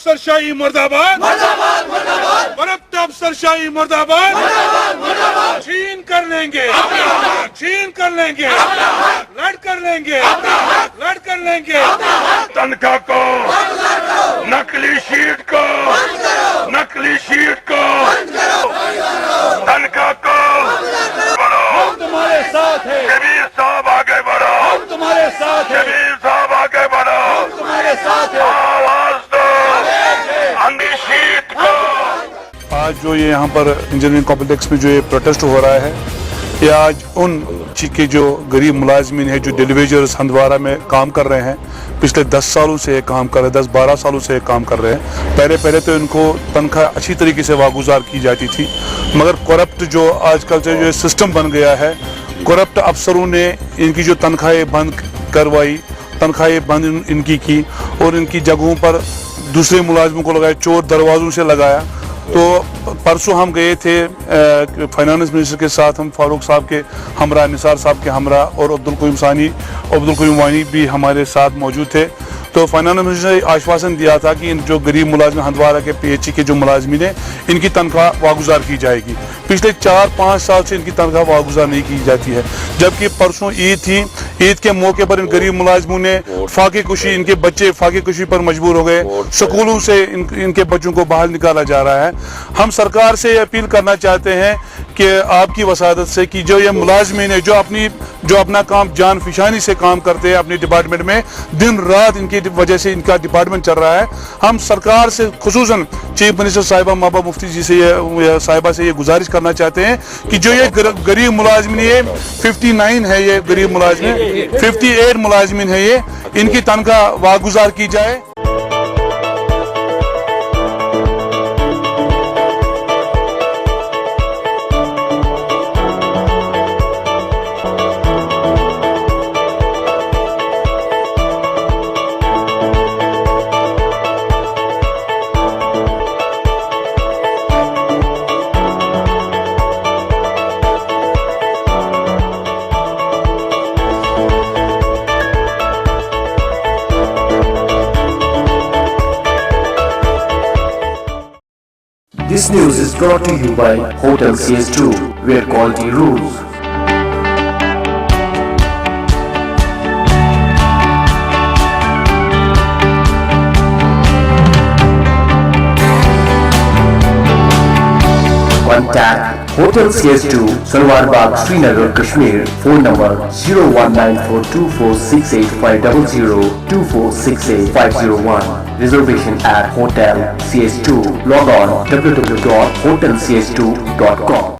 अफसरशाही मुर्दाबाद, मुर्दाबाद मुर्दाबाद, करप्ट अफसरशाही मुर्दाबाद, मुर्दाबाद मुर्दाबाद, छीन कर लेंगे अपना हक, छीन कर लेंगे अपना हक, लड़ कर लेंगे अपना हक, लड़ कर लेंगे अपना हक। तनख्वाह को, नकली शीट को, नकली शीट को, तनख्वाह को बढ़ो, हम तुम्हारे साथ हैं, कबीर साहब आगे बढ़ो, हम तुम्हारे साथ हैं, कबीर साहब आगे बढ़ो, हम तुम्हारे साथ हैं, आवाज दो अंधी शीट को। आज जो ये यहाँ पर इंजीनियरिंग कॉम्प्लेक्स में जो ये प्रोटेस्ट हो रहा है, ये आज उन के जो गरीब मुलाजमीन है जो डेलीवेजर्स हंदवारा में काम कर रहे हैं, पिछले 10 सालों से ये काम कर रहे हैं, 10-12 सालों से ये काम कर रहे हैं। पहले तो इनको तनख्वाह अच्छी तरीके से वागुजार की जाती थी, मगर करप्ट जो आजकल से जो सिस्टम बन गया है, करप्ट अफसरों ने इनकी जो तनख्वाहें बंद करवाई, तनख्वाहें बंद इनकी की और इनकी जगहों पर दूसरे मुलाजमों को लगाया, चोर दरवाज़ों से लगाया। तो परसों हम गए थे फाइनेंस मिनिस्टर के साथ, हम फारूक साहब के हमरा, निसार साहब के हमरा और अब्दुल कयूम वानी भी हमारे साथ मौजूद थे। तो फाइनेंस मिनिस्टर ने आश्वासन दिया था कि इन जो गरीब मुलाजिम हंदवारा के PHE के जो मुलाजमीन हैं, इनकी तनख्वाह वागुजार की जाएगी। पिछले 4-5 साल से इनकी तनख्वाह वागुजार नहीं की जाती है, जबकि परसों ईद थी, ईद के मौके पर इन गरीब मुलाजमों ने फाके कुशी, इनके बच्चे फाके कुशी पर मजबूर हो गए, स्कूलों से इनके बच्चों को बाहर निकाला जा रहा है। हम सरकार से अपील करना चाहते हैं कि आपकी वसादत से कि जो ये मुलाजमीन है जो अपना काम जान फिशानी से काम करते हैं अपनी डिपार्टमेंट में, दिन रात इनकी वजह से इनका डिपार्टमेंट चल रहा है। हम सरकार से खुसूसन चीफ मिनिस्टर साहिबा महबूबा मुफ्ती जी से साहिबा से ये गुजारिश करना चाहते हैं कि जो ये गरीब मुलाजमीन, ये 59 है, ये गरीब मुलाजमीन 58 मुलाजमीन है, ये इनकी तनख्वाह वागुजार की जाए। This news is brought to you by Hotel CS2, where quality rules. Contact Hotel CS2, Salwar Bagh, Srinagar, Kashmir. Phone number 01942468500 2468501. Reservation at Hotel CS2. Log on www.hotelcs2.com.